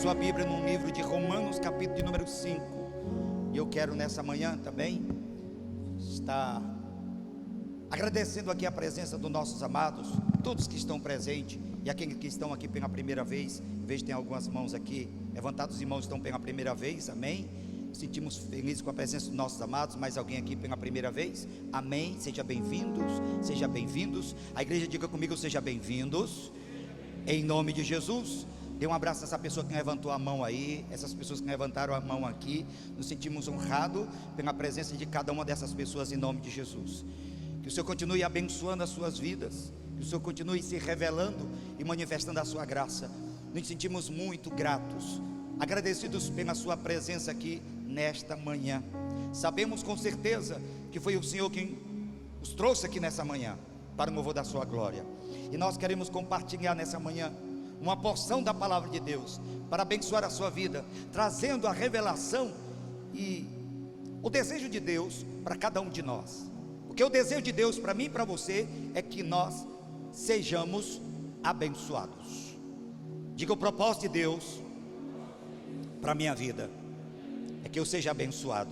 sua Bíblia no livro de Romanos, capítulo de número 5. E eu quero nessa manhã também estar agradecendo aqui a presença dos nossos amados, todos que estão presentes e aqueles que estão aqui pela primeira vez. Vejo que tem algumas mãos aqui levantadas, os irmãos estão pela primeira vez, amém. Sentimos felizes com a presença dos nossos amados. Mais alguém aqui pela primeira vez? Amém, seja bem-vindos, seja bem-vindos. A igreja diga comigo, seja bem-vindos, em nome de Jesus. Dê um abraço nessa pessoa que levantou a mão aí, essas pessoas que levantaram a mão aqui. Nos sentimos honrados pela presença de cada uma dessas pessoas em nome de Jesus. Que o Senhor continue abençoando as suas vidas, que o Senhor continue se revelando e manifestando a sua graça. Nos sentimos muito gratos, agradecidos pela sua presença aqui nesta manhã. Sabemos com certeza que foi o Senhor quem os trouxe aqui nessa manhã para o louvor da sua glória. E nós queremos compartilhar nessa manhã uma porção da palavra de Deus para abençoar a sua vida, trazendo a revelação e o desejo de Deus para cada um de nós. Porque o desejo de Deus para mim e para você é que nós sejamos abençoados. Diga: o propósito de Deus para a minha vida é que eu seja abençoado,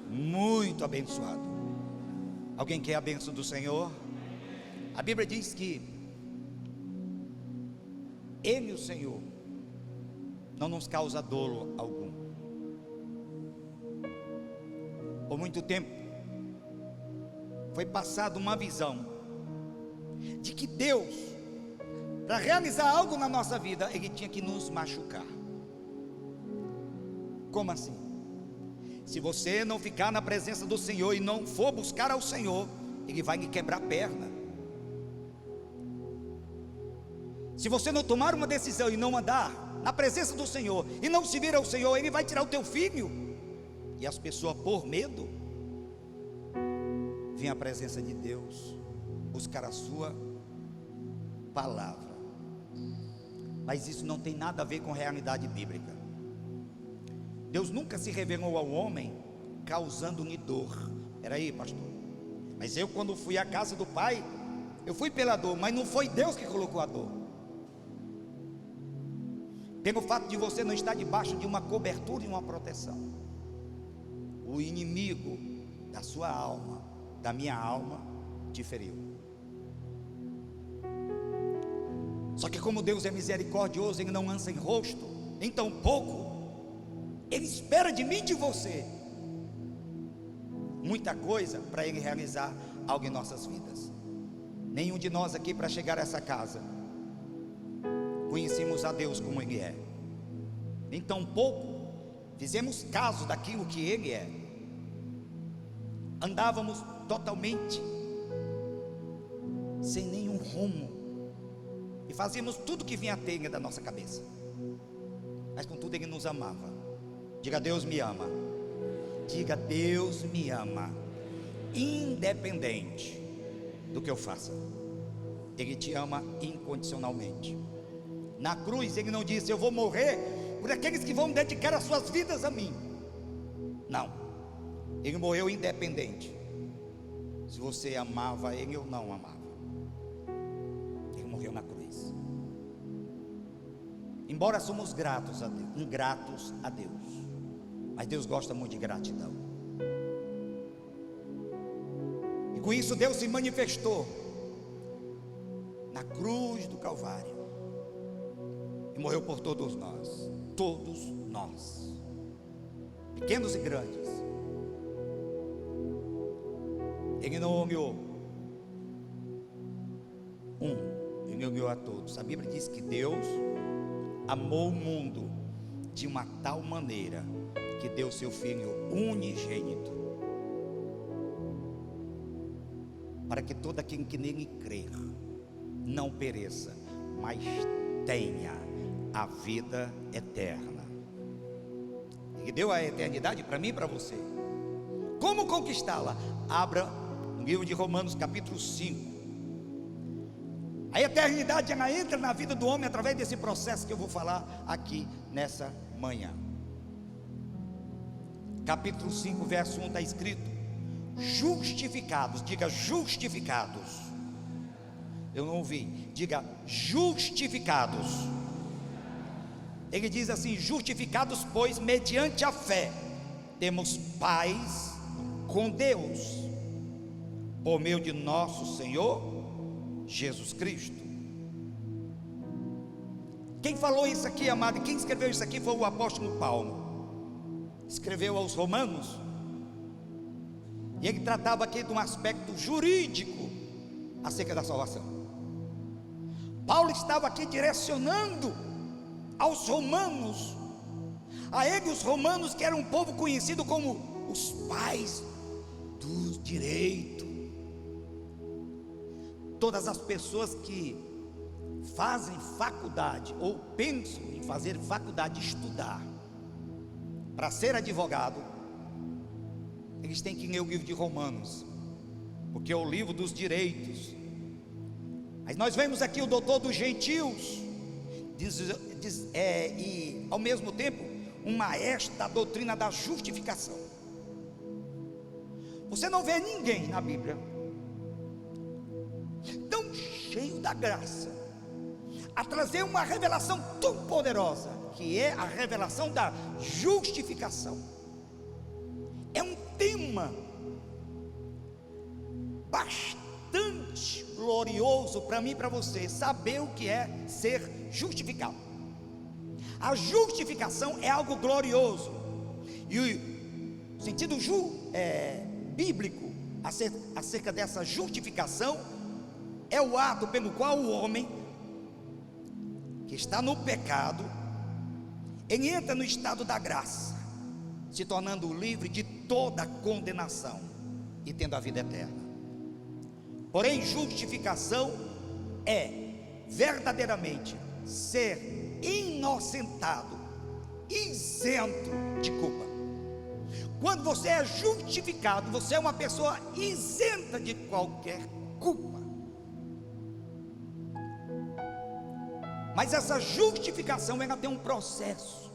muito abençoado. Alguém quer a bênção do Senhor? A Bíblia diz que Ele, o Senhor, não nos causa dolo algum. Por muito tempo foi passada uma visão de que Deus, para realizar algo na nossa vida, Ele tinha que nos machucar. Como assim? Se você não ficar na presença do Senhor e não for buscar ao Senhor, Ele vai lhe quebrar a perna. Se você não tomar uma decisão e não andar na presença do Senhor e não se vir ao Senhor, Ele vai tirar o teu filho. E as pessoas, por medo, vêm à presença de Deus buscar a sua palavra. Mas isso não tem nada a ver com realidade bíblica. Deus nunca se revelou ao homem causando-lhe dor. Peraí, pastor, mas eu, quando fui à casa do Pai, eu fui pela dor, mas não foi Deus que colocou a dor. Pelo fato de você não estar debaixo de uma cobertura e uma proteção, o inimigo da sua alma, da minha alma, te feriu. Só que como Deus é misericordioso, Ele não lança em rosto, em tão pouco Ele espera de mim e de você muita coisa para Ele realizar algo em nossas vidas. Nenhum de nós aqui, para chegar a essa casa, conhecemos a Deus como Ele é. Nem tão pouco fizemos caso daquilo que Ele é. Andávamos totalmente sem nenhum rumo e fazíamos tudo que vinha à telha da nossa cabeça. Mas contudo Ele nos amava. Diga: Deus me ama. Diga: Deus me ama. Independente do que eu faça, Ele te ama incondicionalmente. Na cruz Ele não disse: eu vou morrer por aqueles que vão dedicar as suas vidas a mim. Não, Ele morreu independente se você amava Ele ou não amava. Ele morreu na cruz. Embora somos gratos a Deus, ingratos a Deus, mas Deus gosta muito de gratidão. E com isso Deus se manifestou na cruz do Calvário e morreu por todos nós, pequenos e grandes. Ele não olhou Ele olhou a todos. A Bíblia diz que Deus amou o mundo de uma tal maneira que deu seu Filho unigênito, para que todo aquele que nele crer não pereça, mas tenha a vida eterna. Ele deu a eternidade para mim e para você. Como conquistá-la? Abra no livro de Romanos capítulo 5. A eternidade, ela entra na vida do homem através desse processo que eu vou falar aqui nessa manhã. Capítulo 5, verso 1 está escrito: justificados. Diga: justificados. Eu não ouvi. Diga: justificados Ele diz assim: justificados, pois, mediante a fé, temos paz com Deus, por meio de nosso Senhor Jesus Cristo. Quem falou isso aqui, amado, quem escreveu isso aqui foi o apóstolo Paulo. Escreveu aos Romanos, e ele tratava aqui de um aspecto jurídico acerca da salvação. Paulo estava aqui direcionando aos romanos, a ele os romanos, que eram um povo conhecido como os pais do direito. Todas as pessoas que fazem faculdade ou pensam em fazer faculdade, estudar para ser advogado, eles têm que ler o livro de Romanos, porque é o livro dos direitos. Mas nós vemos aqui o doutor dos gentios, e ao mesmo tempo um maestro da doutrina da justificação. Você não vê ninguém na Bíblia tão cheio da graça a trazer uma revelação tão poderosa, que é a revelação da justificação. É um tema bastante glorioso para mim e para você saber o que é ser justificado. A justificação é algo glorioso, e o sentido bíblico acerca dessa justificação é o ato pelo qual o homem que está no pecado, ele entra no estado da graça, se tornando livre de toda condenação e tendo a vida eterna. Porém, justificação é verdadeiramente ser inocentado, isento de culpa. Quando você é justificado, você é uma pessoa isenta de qualquer culpa. Mas essa justificação, ela tem um processo,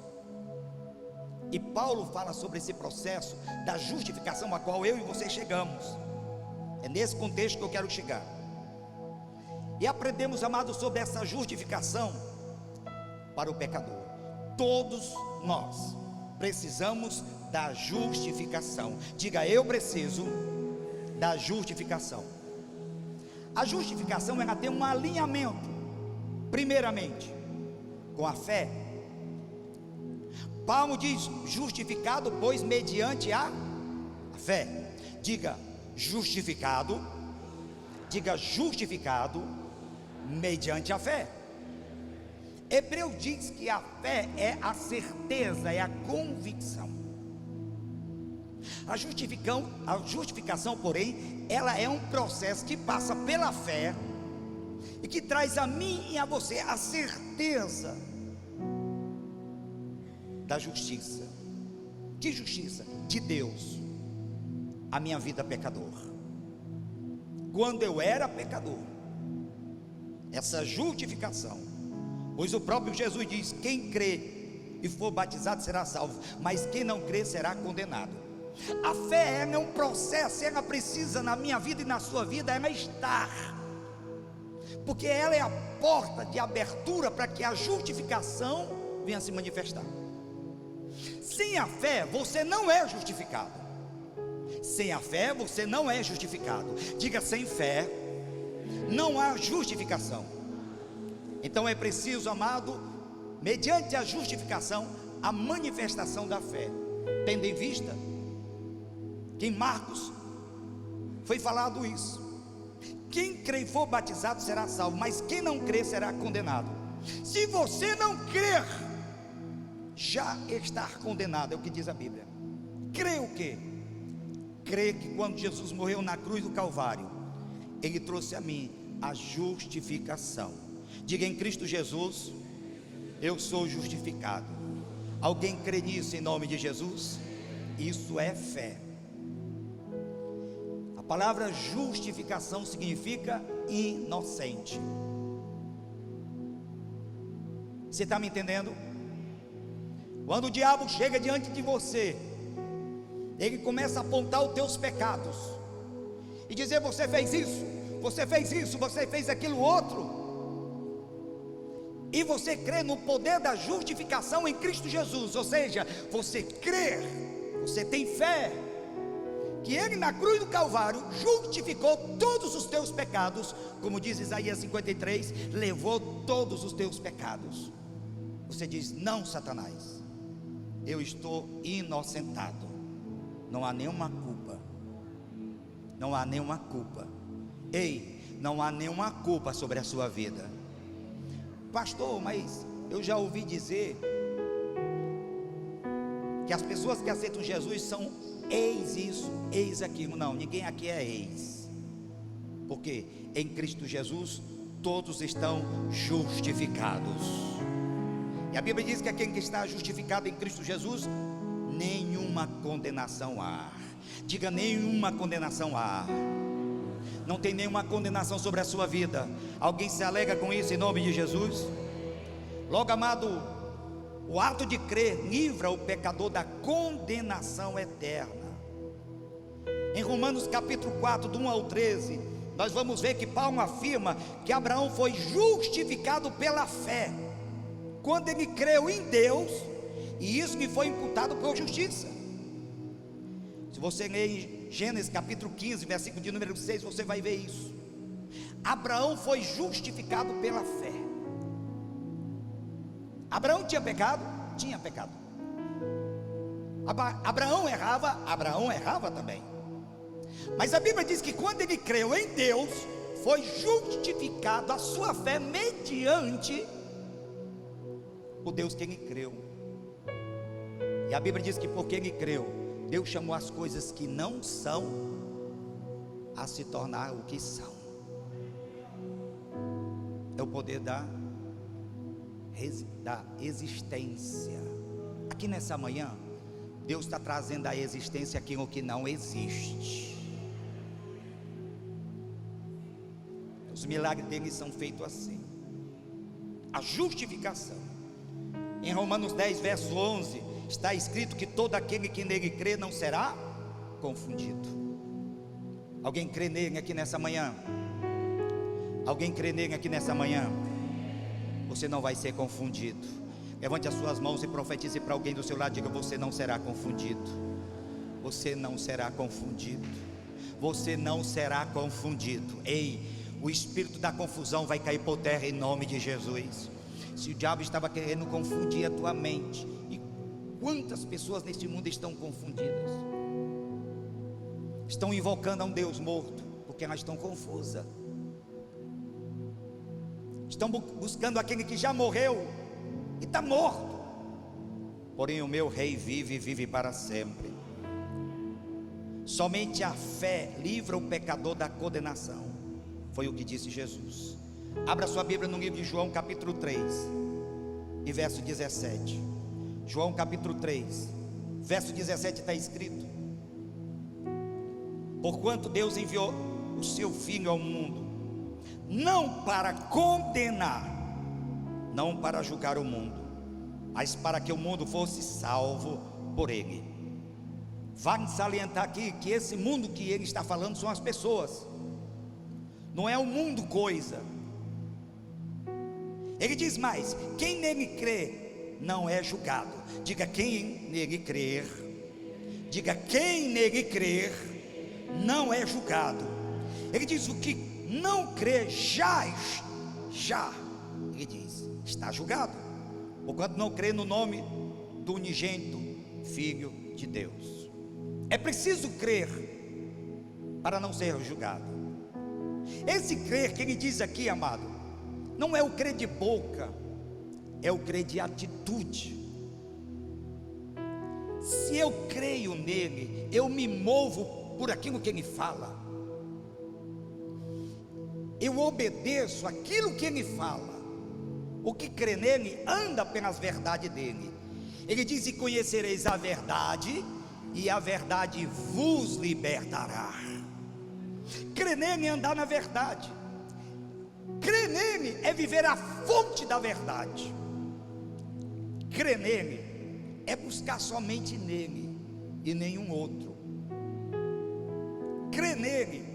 e Paulo fala sobre esse processo da justificação a qual eu e você chegamos. É nesse contexto que eu quero chegar. E aprendemos, amados, sobre essa justificação para o pecador. Todos nós precisamos da justificação. Diga: eu preciso da justificação. A justificação, ela tem um alinhamento, primeiramente, com a fé. Paulo diz: justificado, pois, mediante a fé. Diga: justificado. Diga: justificado mediante a fé. Hebreu diz que a fé é a certeza, é a convicção. A justificação, porém, ela é um processo que passa pela fé e que traz a mim e a você a certeza da justiça. Que justiça? De Deus. A minha vida pecador. Quando eu era pecador, essa justificação, pois o próprio Jesus diz: quem crê e for batizado será salvo, mas quem não crê será condenado. A fé é um processo, ela precisa na minha vida e na sua vida, ela estar, porque ela é a porta de abertura para que a justificação venha se manifestar. Sem a fé você não é justificado. Sem a fé você não é justificado. Diga: sem fé não há justificação. Então é preciso, amado, mediante a justificação, a manifestação da fé, tendo em vista que em Marcos foi falado isso: quem crê e for batizado será salvo, mas quem não crê será condenado. Se você não crer, já está condenado, é o que diz a Bíblia. Crê o quê? Crê que quando Jesus morreu na cruz do Calvário, Ele trouxe a mim a justificação. Diga: em Cristo Jesus eu sou justificado. Alguém crê nisso em nome de Jesus? Isso é fé. A palavra justificação significa inocente. Você está me entendendo? Quando o diabo chega diante de você, ele começa a apontar os teus pecados e dizer: você fez isso, você fez isso, você fez aquilo outro. e você crê no poder da justificação em Cristo Jesus, ou seja, você crê, você tem fé, que Ele na cruz do Calvário justificou todos os teus pecados, como diz Isaías 53, levou todos os teus pecados. Você diz: não, Satanás, eu estou inocentado, não há nenhuma culpa, não há nenhuma culpa. Ei, não há nenhuma culpa sobre a sua vida. Pastor, mas eu já ouvi dizer que as pessoas que aceitam Jesus são ex isso, ex aquilo. Não, ninguém aqui é ex, porque em Cristo Jesus todos estão justificados. E a Bíblia diz que aquele que está justificado em Cristo Jesus, nenhuma condenação há. Diga: nenhuma condenação há. Não tem nenhuma condenação sobre a sua vida. Alguém se alega com isso em nome de Jesus? Logo, amado, o ato de crer livra o pecador da condenação eterna. Em Romanos capítulo 4, do 1 ao 13, nós vamos ver que Paulo afirma que Abraão foi justificado pela fé, quando ele creu em Deus, e isso lhe foi imputado por justiça. Se você ler em Gênesis capítulo 15, versículo de número 6, você vai ver isso. Abraão foi justificado pela fé. Abraão tinha pecado? Tinha pecado. Abraão errava também. Mas a Bíblia diz que quando ele creu em Deus, foi justificado a sua fé mediante o Deus que ele creu. E a Bíblia diz que porque ele creu, Deus chamou as coisas que não são a se tornar o que são. É o poder da existência. Aqui nessa manhã, Deus está trazendo à existência aquilo que não existe. Os milagres dele são feitos assim. A justificação. Em Romanos 10, verso 11, está escrito que todo aquele que nele crê não será confundido. Alguém crê nele aqui nessa manhã? Alguém crê nele aqui nessa manhã? Você não vai ser confundido. Levante as suas mãos e profetize para alguém do seu lado. Diga: você não será confundido. Você não será confundido. Você não será confundido. Ei, o espírito da confusão vai cair por terra em nome de Jesus. Se o diabo estava querendo confundir a tua mente, e quantas pessoas neste mundo estão confundidas, estão invocando a um Deus morto, porque elas estão confusas, estão buscando aquele que já morreu e está morto. Porém o meu rei vive e vive para sempre. Somente a fé livra o pecador da condenação, foi o que disse Jesus. Abra sua Bíblia no livro de João capítulo 3 e verso 17. João capítulo 3, verso 17 está escrito: porquanto Deus enviou o seu Filho ao mundo, não para condenar, não para julgar o mundo, mas para que o mundo fosse salvo por ele. Vale salientar aqui que esse mundo que ele está falando são as pessoas, não é o mundo coisa. Ele diz mais: quem nele crê não é julgado. Diga: quem nele crer. Diga: quem nele crer não é julgado. Ele diz: o que não crê já, ele diz, está julgado, porquanto não crê no nome do unigênito Filho de Deus. É preciso crer para não ser julgado. Esse crer que ele diz aqui, amado, não é o crer de boca, é o crer de atitude. Se eu creio nele, eu me movo por aquilo que ele fala, eu obedeço aquilo que ele fala. O que crê nele anda pelas verdades dele. Ele diz: e conhecereis a verdade, e a verdade vos libertará. Crer nele é andar na verdade. Crer nele é viver a fonte da verdade. Crer nele é buscar somente nele e nenhum outro. Crer nele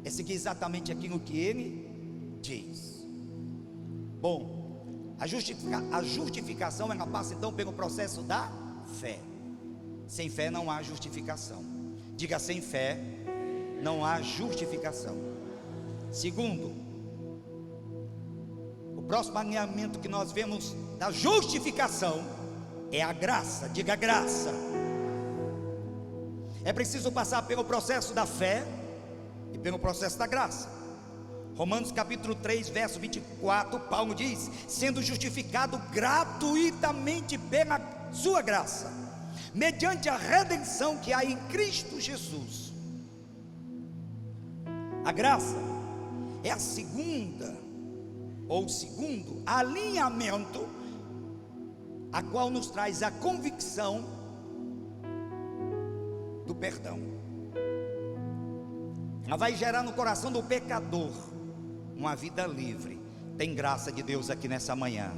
é seguir exatamente aquilo que ele diz. Bom, A justificação, ela passa então pelo processo da fé. Sem fé não há justificação. Diga: sem fé não há justificação. Segundo, o próximo alinhamento que nós vemos da justificação é a graça. Diga: graça. É preciso passar pelo processo da fé e pelo processo da graça. Romanos capítulo 3, verso 24, Paulo diz: sendo justificado gratuitamente pela sua graça, mediante a redenção que há em Cristo Jesus. A graça é a segunda, ou segundo alinhamento, a qual nos traz a convicção do perdão. Ela vai gerar no coração do pecador uma vida livre. Tem graça de Deus aqui nessa manhã.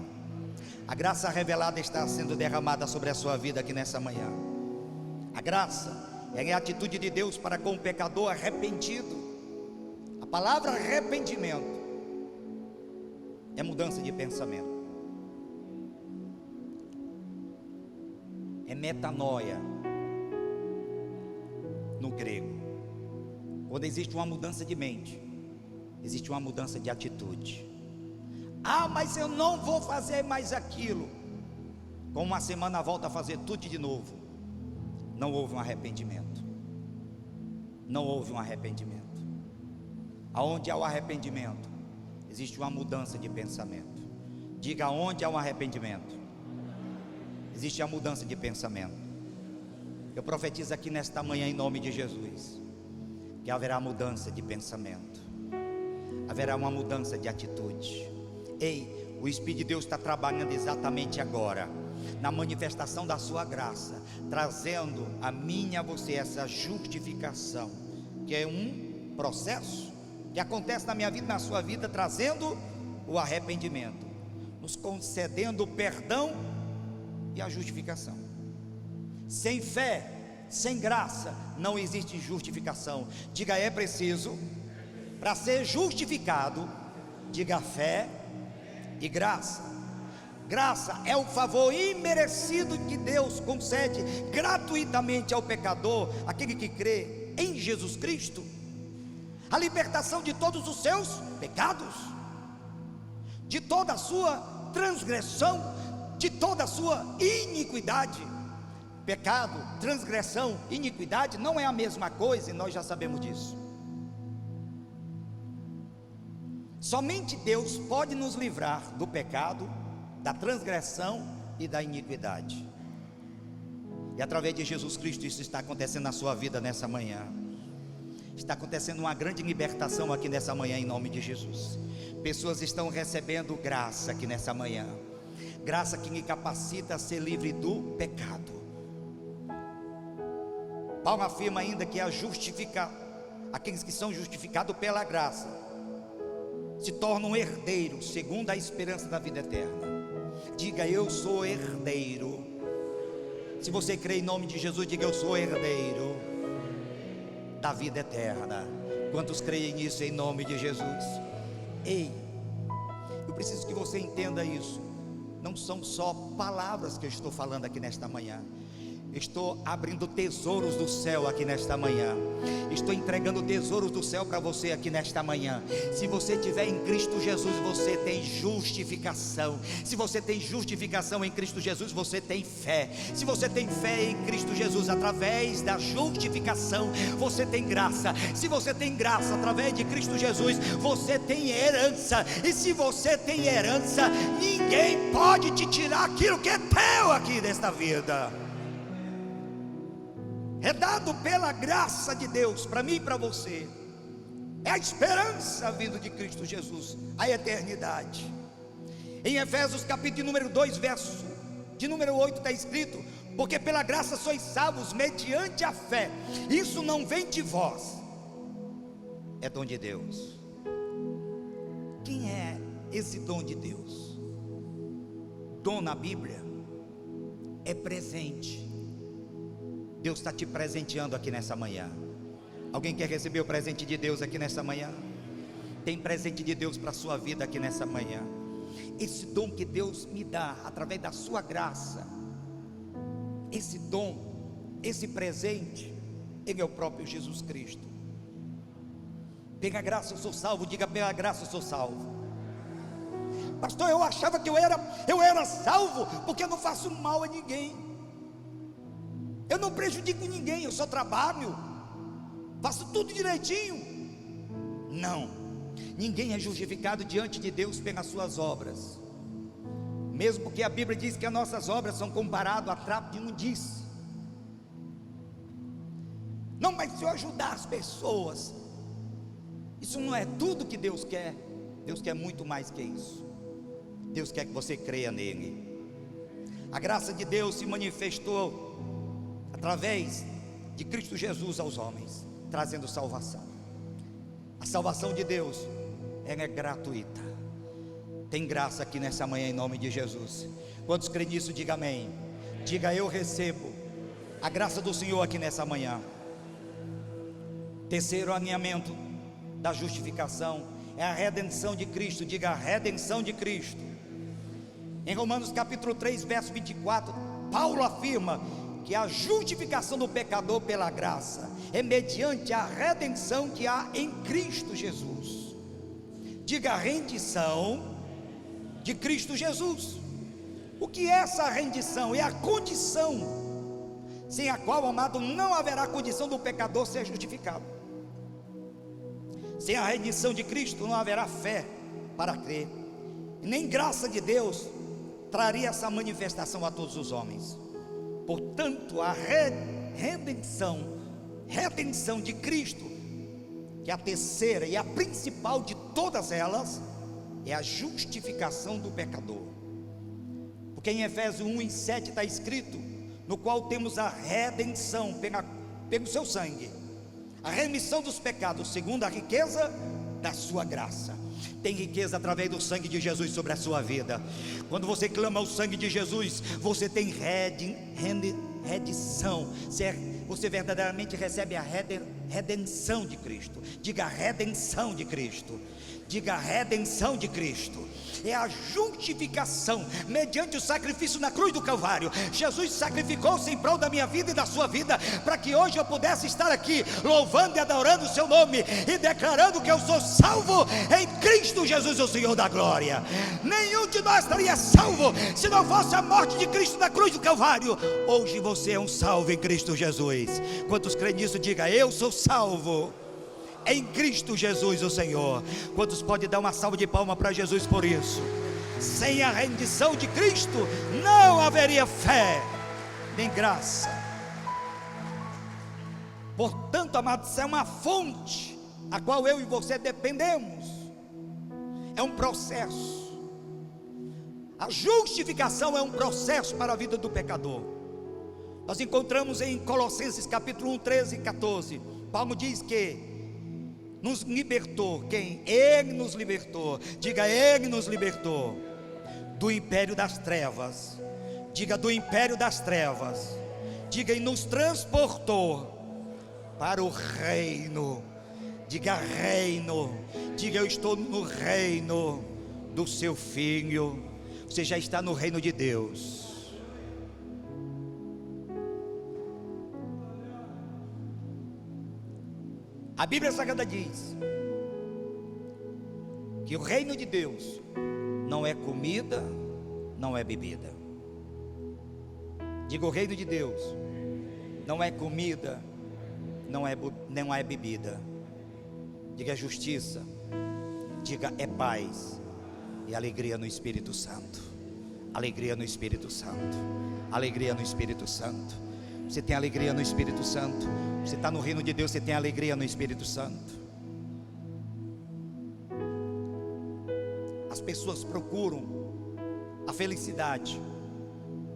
A graça revelada está sendo derramada sobre a sua vida aqui nessa manhã. A graça é a atitude de Deus para com o pecador arrependido. A palavra arrependimento é mudança de pensamento, é metanoia no grego. Quando existe uma mudança de mente, existe uma mudança de atitude. Ah, mas eu não vou fazer mais aquilo. Com uma semana volta a fazer tudo de novo. Não houve um arrependimento. Não houve um arrependimento. Aonde há o arrependimento, existe uma mudança de pensamento. Diga: onde há um arrependimento, existe a mudança de pensamento. Eu profetizo aqui nesta manhã, em nome de Jesus, que haverá mudança de pensamento, haverá uma mudança de atitude. Ei, o Espírito de Deus está trabalhando exatamente agora, na manifestação da sua graça, trazendo a mim e a você essa justificação, que é um processo que acontece na minha vida e na sua vida, trazendo o arrependimento, nos concedendo o perdão e a justificação. Sem fé, sem graça, não existe justificação. Diga: é preciso, para ser justificado, diga: fé e graça. Graça é o favor imerecido que Deus concede gratuitamente ao pecador, aquele que crê em Jesus Cristo, a libertação de todos os seus pecados, de toda a sua transgressão, de toda a sua iniquidade. Pecado, transgressão, iniquidade não é a mesma coisa, e nós já sabemos disso. Somente Deus pode nos livrar do pecado, da transgressão e da iniquidade. E através de Jesus Cristo isso está acontecendo na sua vida nessa manhã. Está acontecendo uma grande libertação aqui nessa manhã, em nome de Jesus. Pessoas estão recebendo graça aqui nessa manhã, graça que me capacita a ser livre do pecado. Paulo afirma ainda que aqueles que são justificados pela graça se tornam herdeiros segundo a esperança da vida eterna. Diga: eu sou herdeiro. Se você crê em nome de Jesus, diga: eu sou herdeiro da vida eterna. Quantos creem nisso em nome de Jesus? Ei, eu preciso que você entenda isso. Não são só palavras que eu estou falando aqui nesta manhã. Estou abrindo tesouros do céu aqui nesta manhã. Estou entregando tesouros do céu para você aqui nesta manhã. Se você estiver em Cristo Jesus, você tem justificação. Se você tem justificação em Cristo Jesus, você tem fé. Se você tem fé em Cristo Jesus, através da justificação, você tem graça. Se você tem graça através de Cristo Jesus, você tem herança. E se você tem herança, ninguém pode te tirar aquilo que é teu aqui nesta vida. É dado pela graça de Deus para mim e para você. É a esperança vindo de Cristo Jesus, a eternidade. Em Efésios capítulo número 2, verso de número 8 está escrito: porque pela graça sois salvos mediante a fé. Isso não vem de vós, é dom de Deus. Quem é esse dom de Deus? Dom na Bíblia é presente. Deus está te presenteando aqui nessa manhã. Alguém quer receber o presente de Deus aqui nessa manhã? Tem presente de Deus para a sua vida aqui nessa manhã. esse dom que Deus me dá através da sua graça, esse dom, esse presente, Ele é o próprio Jesus Cristo. Pela graça eu sou salvo. Diga: pela graça eu sou salvo. Pastor, eu achava que eu era salvo porque eu não faço mal a ninguém, eu não prejudico ninguém, eu só trabalho, faço tudo direitinho. Não, ninguém é justificado diante de Deus pelas suas obras, mesmo porque a Bíblia diz que as nossas obras são comparadas a trapo de imundície. Não, mas se eu ajudar as pessoas, isso não é tudo que Deus quer. Deus quer muito mais que isso. Deus quer que você creia nele. A graça de Deus se manifestou através de Cristo Jesus aos homens, trazendo salvação. A salvação de Deus, ela é gratuita. Tem graça aqui nessa manhã em nome de Jesus. Quantos creem nisso, diga amém. Diga: eu recebo a graça do Senhor aqui nessa manhã. Terceiro alinhamento da justificação é a redenção de Cristo. Diga: a redenção de Cristo. Em Romanos capítulo 3, verso 24, Paulo afirma que a justificação do pecador pela graça é mediante a redenção que há em Cristo Jesus. Diga: a rendição de Cristo Jesus. O que é essa rendição? É a condição sem a qual, amado, não haverá condição do pecador ser justificado. Sem a redenção de Cristo não haverá fé para crer, nem graça de Deus traria essa manifestação a todos os homens. Portanto, a redenção de Cristo, que é a terceira e a principal de todas elas, é a justificação do pecador. Porque em Efésios 1:7 está escrito: no qual temos a redenção pelo seu sangue, a remissão dos pecados, segundo a riqueza da sua graça. Tem riqueza através do sangue de Jesus sobre a sua vida. Quando você clama o sangue de Jesus, você tem redenção. Você verdadeiramente recebe a redenção de Cristo. Diga: a redenção de Cristo. Diga: a redenção de Cristo. É a justificação mediante o sacrifício na cruz do Calvário. Jesus sacrificou-se em prol da minha vida e da sua vida, para que hoje eu pudesse estar aqui louvando e adorando o seu nome e declarando que eu sou salvo em Cristo Jesus, o Senhor da glória. Nenhum de nós estaria salvo se não fosse a morte de Cristo na cruz do Calvário. Hoje você é um salvo em Cristo Jesus. Quantos creem nisso? Diga: eu sou salvo em Cristo Jesus, o Senhor. Quantos podem dar uma salva de palmas para Jesus por isso? Sem a rendição de Cristo não haveria fé nem graça. Portanto, amados, é uma fonte a qual eu e você dependemos. É um processo. A justificação é um processo para a vida do pecador. Nós encontramos em Colossenses capítulo 1, 13 e 14. Paulo diz que nos libertou. Quem? Ele nos libertou. Diga: ele nos libertou do império das trevas. Diga: do império das trevas. Diga: e nos transportou para o reino. Diga: reino. Diga: eu estou no reino do seu Filho. Você já está no reino de Deus. A Bíblia Sagrada diz que o reino de Deus não é comida, não é bebida. Diga: o reino de Deus não é comida, não é bebida. Diga: justiça. Diga: é paz e alegria no Espírito Santo. Alegria no Espírito Santo. Alegria no Espírito Santo. Você tem alegria no Espírito Santo. Você está no reino de Deus, você tem alegria no Espírito Santo. As pessoas procuram a felicidade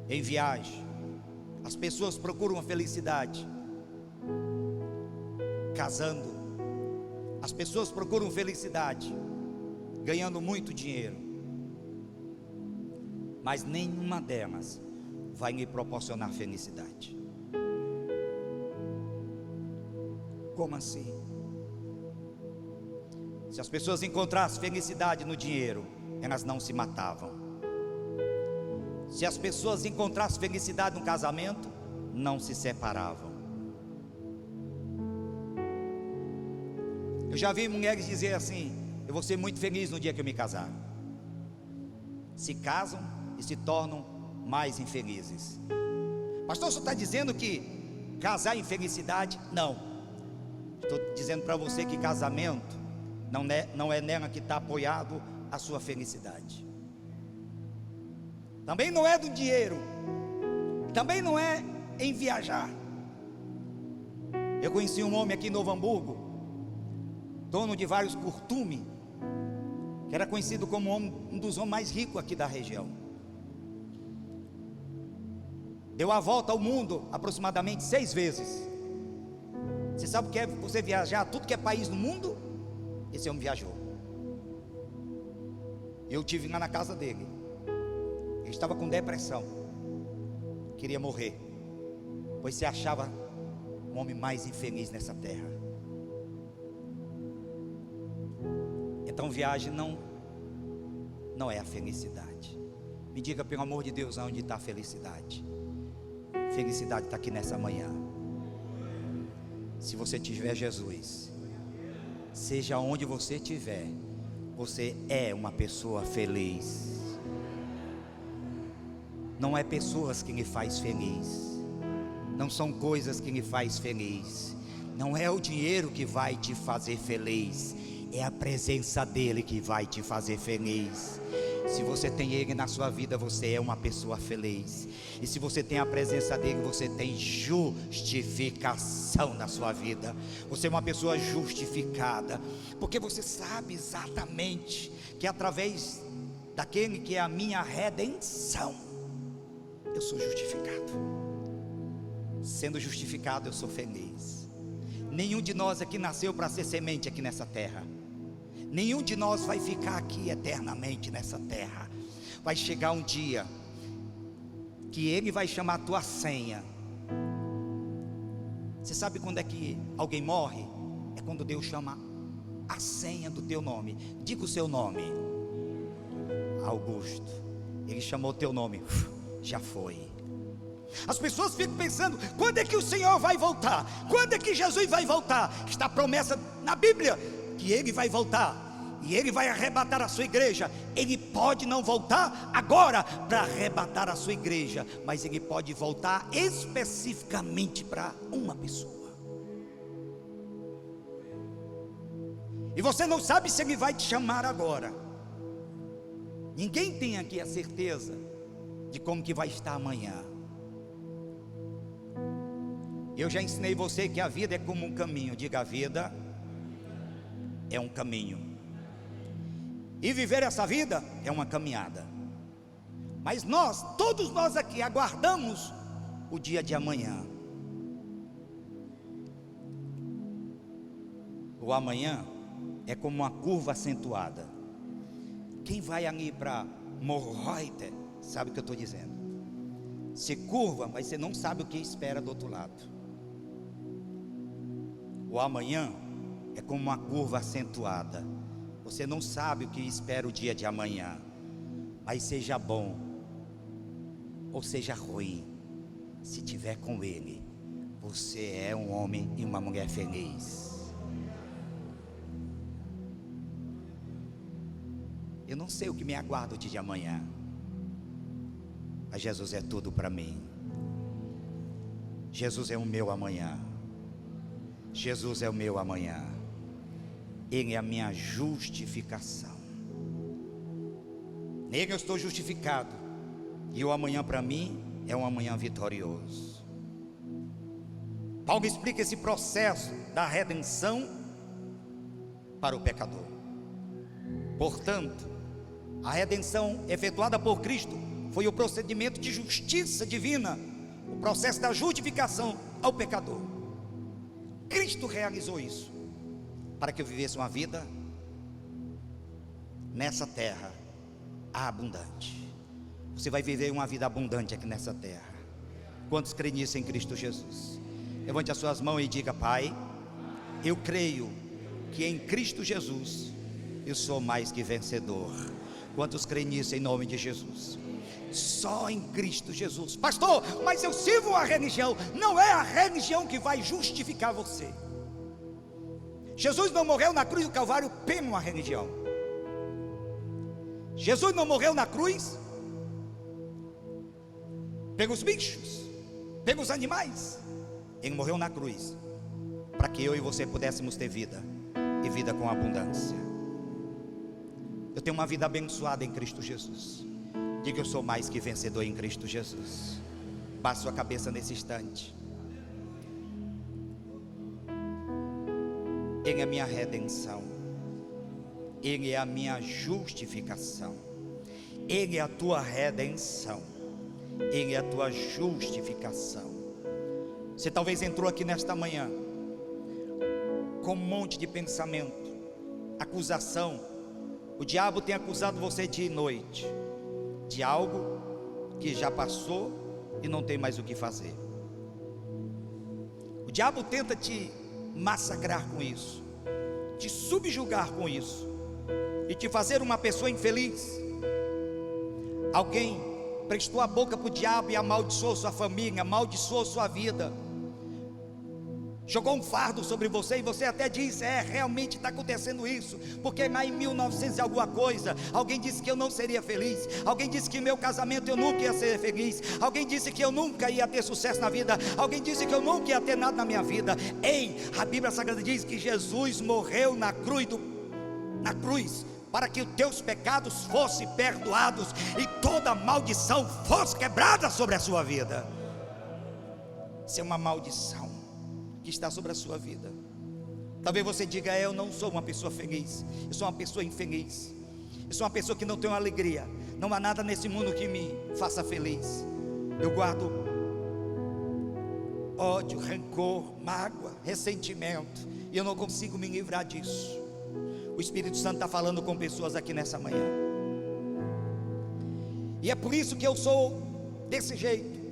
em viagem. As pessoas procuram a felicidade casando. As pessoas procuram felicidade ganhando muito dinheiro. Mas nenhuma delas vai lhe proporcionar felicidade. Como assim? Se as pessoas encontrassem felicidade no dinheiro, elas não se matavam. Se as pessoas encontrassem felicidade no casamento, não se separavam. Eu já vi mulheres dizer assim: eu vou ser muito feliz no dia que eu me casar. Se casam e se tornam mais infelizes. Pastor, você está dizendo que casar é infelicidade? Não. Estou dizendo para você que casamento não é nela que está apoiado a sua felicidade. Também não é do dinheiro. Também não é em viajar. Eu conheci um homem aqui em Novo Hamburgo, dono de vários curtumes, que era conhecido como um dos homens mais ricos aqui da região. Deu a volta ao mundo aproximadamente 6 vezes. Você sabe o que é você viajar tudo que é país no mundo? Esse homem viajou. Eu estive lá na casa dele. Ele estava com depressão, queria morrer, pois se achava o homem mais infeliz nessa terra. Então viagem não é a felicidade. Me diga, pelo amor de Deus, onde está a felicidade? Felicidade está aqui nessa manhã. Se você tiver Jesus, seja onde você estiver, você é uma pessoa feliz. Não é pessoas que lhe faz feliz, não são coisas que lhe faz feliz, não é o dinheiro que vai te fazer feliz, é a presença dele que vai te fazer feliz. Se você tem ele na sua vida, você é uma pessoa feliz. E se você tem a presença dele, você tem justificação na sua vida. Você é uma pessoa justificada, porque você sabe exatamente que através daquele que é a minha redenção, eu sou justificado. Sendo justificado, eu sou feliz. Nenhum de nós aqui nasceu para ser semente aqui nessa terra. Nenhum de nós vai ficar aqui eternamente nessa terra. Vai chegar um dia que ele vai chamar a tua senha. Você sabe quando é que alguém morre? É quando Deus chama a senha do teu nome. Diga o seu nome. Augusto. Ele chamou o teu nome. Já foi. As pessoas ficam pensando: quando é que o Senhor vai voltar? Quando é que Jesus vai voltar? Está a promessa na Bíblia que ele vai voltar e ele vai arrebatar a sua igreja. Ele pode não voltar agora para arrebatar a sua igreja, mas ele pode voltar especificamente para uma pessoa. E você não sabe se ele vai te chamar agora. Ninguém tem aqui a certeza de como que vai estar amanhã. Eu já ensinei você que a vida é como um caminho. Diga: a vida é um caminho, e viver essa vida é uma caminhada. Mas todos nós aqui aguardamos o dia de amanhã. O amanhã é como uma curva acentuada. Quem vai ali para Morreuter sabe o que eu estou dizendo. Se curva, mas você não sabe o que espera do outro lado. O amanhã é como uma curva acentuada. Você não sabe o que espera o dia de amanhã. Mas seja bom ou seja ruim, se tiver com ele, você é um homem e uma mulher feliz. Eu não sei o que me aguarda o dia de amanhã, mas Jesus é tudo para mim. Jesus é o meu amanhã. Jesus é o meu amanhã. Ele é a minha justificação. Nele eu estou justificado, e o amanhã para mim é um amanhã vitorioso. Paulo explica esse processo da redenção para o pecador. Portanto, a redenção efetuada por Cristo foi o procedimento de justiça divina, o processo da justificação ao pecador. Cristo realizou isso para que eu vivesse uma vida nessa terra abundante. Você vai viver uma vida abundante aqui nessa terra. Quantos creem nisso em Cristo Jesus? Levante as suas mãos e diga: Pai, eu creio que em Cristo Jesus eu sou mais que vencedor. Quantos creem nisso em nome de Jesus? Só em Cristo Jesus. Pastor, mas eu sirvo uma religião. Não é a religião que vai justificar você. Jesus não morreu na cruz do Calvário pela uma religião. Jesus não morreu na cruz pelos bichos, pelos animais. Ele morreu na cruz para que eu e você pudéssemos ter vida, e vida com abundância. Eu tenho uma vida abençoada em Cristo Jesus. Diga: eu sou mais que vencedor em Cristo Jesus. Baixe sua cabeça nesse instante. Ele é a minha redenção, Ele é a minha justificação. Ele é a tua redenção, Ele é a tua justificação. Você talvez entrou aqui nesta manhã com um monte de pensamento, acusação. O diabo tem acusado você dia e noite de algo que já passou e não tem mais o que fazer. O diabo tenta te massacrar com isso, te subjugar com isso, e te fazer uma pessoa infeliz. Alguém prestou a boca para o diabo e amaldiçoou sua família, amaldiçoou sua vida, jogou um fardo sobre você, e você até diz: realmente está acontecendo isso, porque lá em 1900 e alguma coisa, alguém disse que eu não seria feliz, alguém disse que meu casamento eu nunca ia ser feliz, alguém disse que eu nunca ia ter sucesso na vida, alguém disse que eu nunca ia ter nada na minha vida. Ei, a Bíblia Sagrada diz que Jesus morreu na cruz para que os teus pecados fossem perdoados e toda maldição fosse quebrada sobre a sua vida. Isso é uma maldição que está sobre a sua vida. Talvez você diga: eu não sou uma pessoa feliz, eu sou uma pessoa infeliz, eu sou uma pessoa que não tem uma alegria, não há nada nesse mundo que me faça feliz. Eu guardo ódio, rancor, mágoa, ressentimento, e eu não consigo me livrar disso. O Espírito Santo está falando com pessoas aqui nessa manhã, e é por isso que eu sou desse jeito.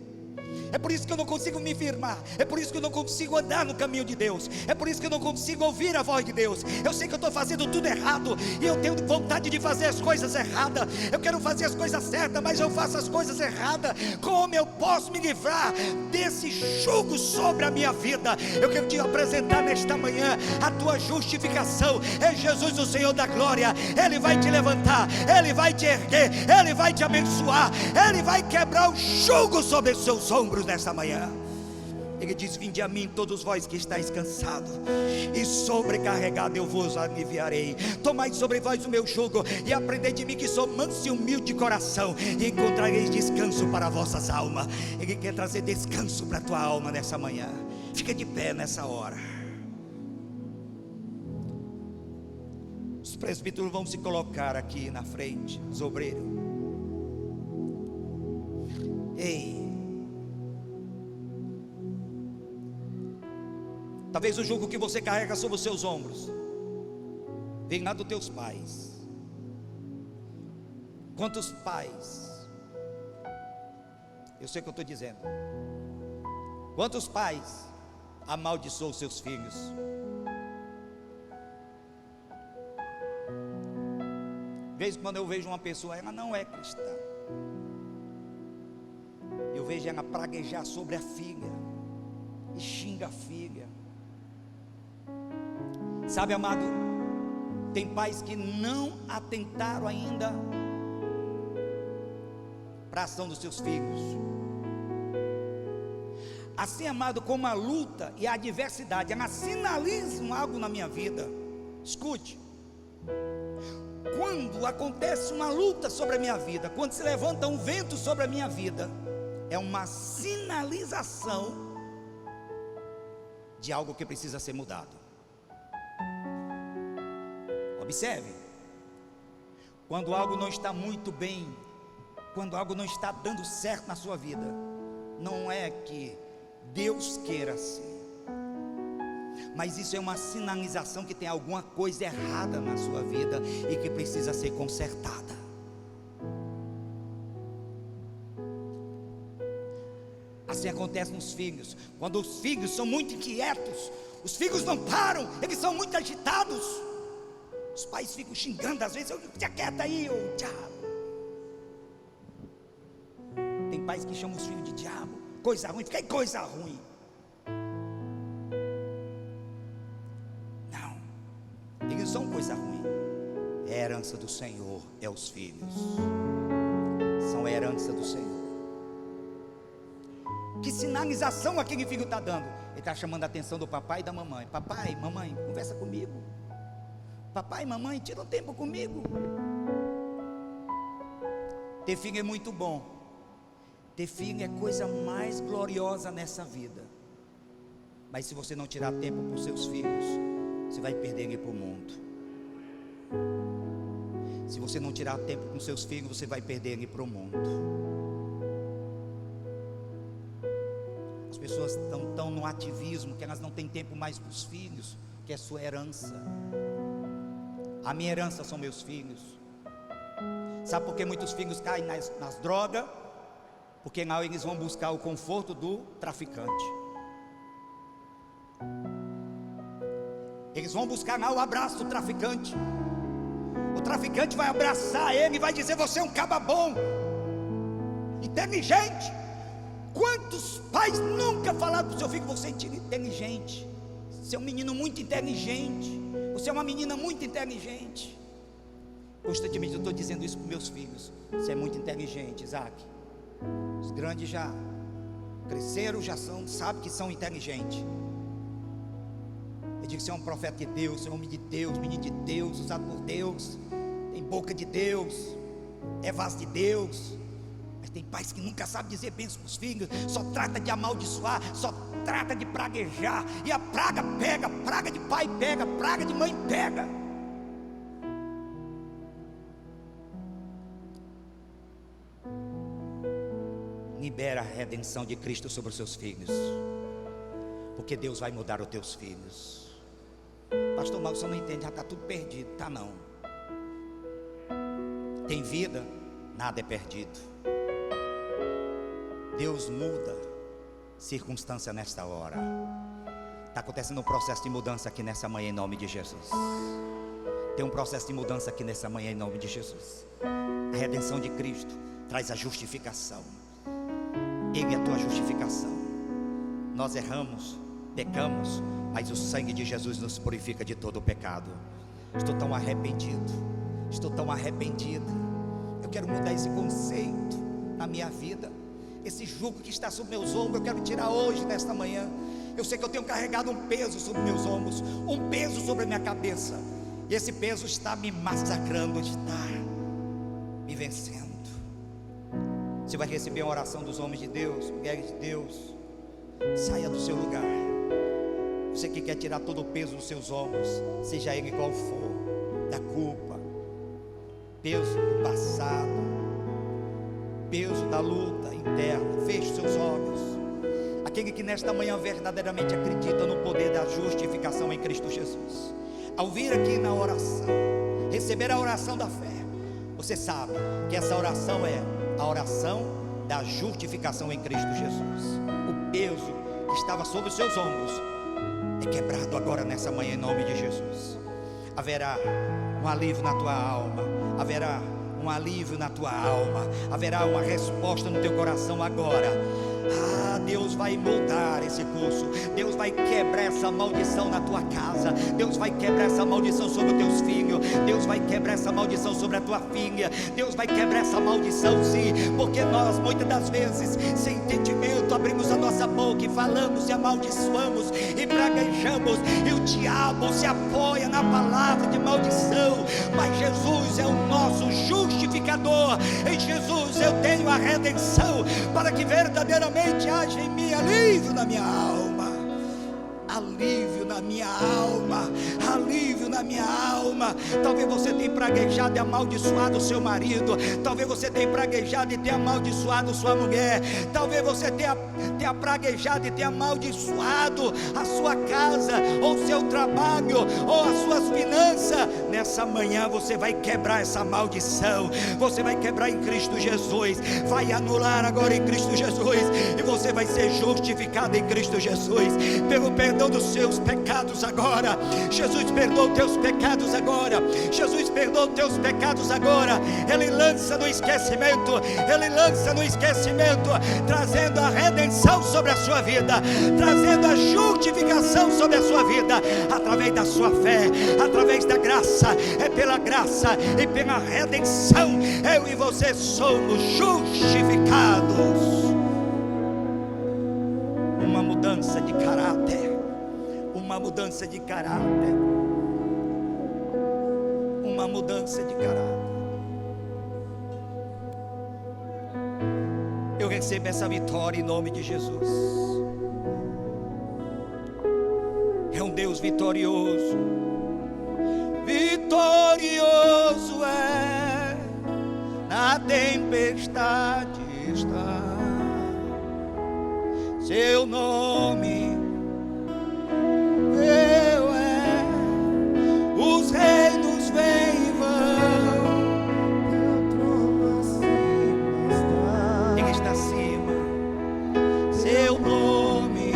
É por isso que eu não consigo me firmar, é por isso que eu não consigo andar no caminho de Deus, é por isso que eu não consigo ouvir a voz de Deus. Eu sei que eu estou fazendo tudo errado, e eu tenho vontade de fazer as coisas erradas. Eu quero fazer as coisas certas, mas eu faço as coisas erradas. Como eu posso me livrar desse jugo sobre a minha vida? Eu quero te apresentar nesta manhã a tua justificação. É Jesus, o Senhor da glória. Ele vai te levantar, Ele vai te erguer, Ele vai te abençoar, Ele vai quebrar o jugo sobre os seus ombros nesta manhã. Ele diz: vinde a mim todos vós que estáis cansados e sobrecarregados, eu vos aliviarei. Tomai sobre vós o meu jugo e aprendei de mim, que sou manso e humilde de coração, e encontrareis descanso para vossas almas. Ele quer trazer descanso para a tua alma nessa manhã. Fica de pé nessa hora. Os presbíteros vão se colocar aqui na frente, os obreiros. Ei, talvez o jugo que você carrega sobre os seus ombros vem lá dos teus pais. Quantos pais, eu sei o que eu estou dizendo, quantos pais amaldiçoam seus filhos? De vez em quando eu vejo uma pessoa, ela não é cristã, eu vejo ela praguejar sobre a filha e xinga a filha. Sabe, amado, tem pais que não atentaram ainda para a ação dos seus filhos. Assim, amado, como a luta e a adversidade, elas sinalizam algo na minha vida. Escute, quando acontece uma luta sobre a minha vida, quando se levanta um vento sobre a minha vida, é uma sinalização de algo que precisa ser mudado. Observe, quando algo não está muito bem, quando algo não está dando certo na sua vida, não é que Deus queira assim, mas isso é uma sinalização que tem alguma coisa errada na sua vida e que precisa ser consertada. Assim acontece nos filhos. Quando os filhos são muito inquietos, os filhos não param, eles são muito agitados, os pais ficam xingando, às vezes: eu te aquieta aí, ô diabo. pais que chamam os filhos de diabo, coisa ruim, fica aí coisa ruim. Não, eles são coisa ruim. É a herança do Senhor, é os filhos. São a herança do Senhor. Que sinalização aquele filho está dando? Ele está chamando a atenção do papai e da mamãe. Papai, mamãe, conversa comigo. Papai, mamãe, tira um tempo comigo. Ter filho é muito bom. Ter filho é a coisa mais gloriosa nessa vida. Mas se você não tirar tempo para os seus filhos, você vai perder ele para o mundo. Se você não tirar tempo com seus filhos, você vai perder ele para o mundo. As pessoas estão tão no ativismo que elas não têm tempo mais para os filhos, que é sua herança. A minha herança são meus filhos. Sabe por que muitos filhos caem nas drogas? Porque lá eles vão buscar o conforto do traficante. Eles vão buscar lá o abraço do traficante. O traficante vai abraçar ele e vai dizer: você é um caba bom, inteligente. Quantos pais nunca falaram para o seu filho: você é inteligente, você é um menino muito inteligente, você é uma menina muito inteligente. Constantemente eu estou dizendo isso para meus filhos: você é muito inteligente, Isaac. Os grandes já cresceram, já sabem que são inteligentes. Eu digo: você é um profeta de Deus, você é um homem de Deus, menino de Deus, usado por Deus, tem boca de Deus, é vaso de Deus. Mas tem pais que nunca sabem dizer bênção para os filhos, só trata de amaldiçoar, só trata de praguejar, e a praga pega, praga de pai pega, praga de mãe pega. Libera a redenção de Cristo sobre os seus filhos, porque Deus vai mudar os teus filhos. Pastor, mas você não entende, já está tudo perdido. Está não. Tem vida, nada é perdido. Deus muda circunstância nesta hora. Está acontecendo um processo de mudança aqui nessa manhã em nome de Jesus. Tem um processo de mudança aqui nessa manhã em nome de Jesus. A redenção de Cristo traz a justificação. Ele é a tua justificação. Nós erramos, pecamos, mas o sangue de Jesus nos purifica de todo o pecado. Estou tão arrependido, estou tão arrependido. Eu quero mudar esse conceito na minha vida. Esse jugo que está sobre meus ombros, eu quero tirar hoje, nesta manhã. Eu sei que eu tenho carregado um peso sobre meus ombros, um peso sobre a minha cabeça, e esse peso está me massacrando, está me vencendo. Você vai receber a oração dos homens de Deus, mulheres de Deus. Saia do seu lugar. Você que quer tirar todo o peso dos seus ombros, seja ele qual for, da culpa, peso do passado, peso da luta interna. Feche os seus olhos. Aquele que nesta manhã verdadeiramente acredita no poder da justificação em Cristo Jesus, ao vir aqui na oração, receber a oração da fé, você sabe que essa oração é a oração da justificação em Cristo Jesus. O peso que estava sobre os seus ombros é quebrado agora nessa manhã em nome de Jesus. Haverá um alívio na tua alma, haverá um alívio na tua alma, haverá uma resposta no teu coração agora. Deus vai mudar esse curso. Deus vai quebrar essa maldição na tua casa. Deus vai quebrar essa maldição sobre os teus filhos. Deus vai quebrar essa maldição sobre a tua filha. Deus vai quebrar essa maldição, sim. Porque nós muitas das vezes, sem entendimento, abrimos a nossa boca e falamos e amaldiçoamos e praguejamos, e o diabo se apoia na palavra de maldição. Mas Jesus é o nosso justificador. Em Jesus eu tenho a redenção, para que verdadeiramente haja em mim alívio na minha alma, alívio na minha alma, alívio na minha alma. Talvez você tenha praguejado e amaldiçoado o seu marido, talvez você tenha praguejado e tenha amaldiçoado sua mulher, talvez você tenha praguejado e tenha amaldiçoado a sua casa, ou o seu trabalho, ou as suas finanças. Nessa manhã você vai quebrar essa maldição, você vai quebrar em Cristo Jesus, vai anular agora em Cristo Jesus, e você você vai ser justificado em Cristo Jesus, pelo perdão dos seus pecados agora. Jesus perdoa os teus pecados agora. Jesus perdoa os teus pecados agora. Ele lança no esquecimento, Ele lança no esquecimento, trazendo a redenção sobre a sua vida, trazendo a justificação sobre a sua vida, através da sua fé, através da graça. É pela graça e pela redenção, eu e você somos justificados. Uma mudança de caráter, uma mudança de caráter, uma mudança de caráter. Eu recebo essa vitória em nome de Jesus. É um Deus vitorioso. Vitorioso é, na tempestade está. Seu nome eu é. Os reinos vêm e vão. Ele está acima. Seu nome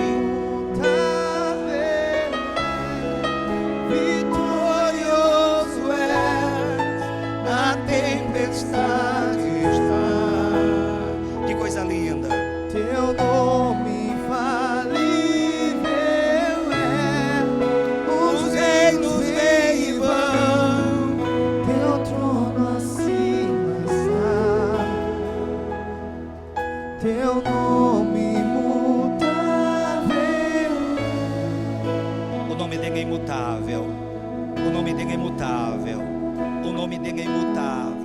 vitorioso é, na tempestade está. Que coisa linda. Teu nome infalível é, os reinos vêm e vão, teu trono acima está, teu nome imutável. O nome dele é imutável. O nome dele é imutável. O nome dele é imutável.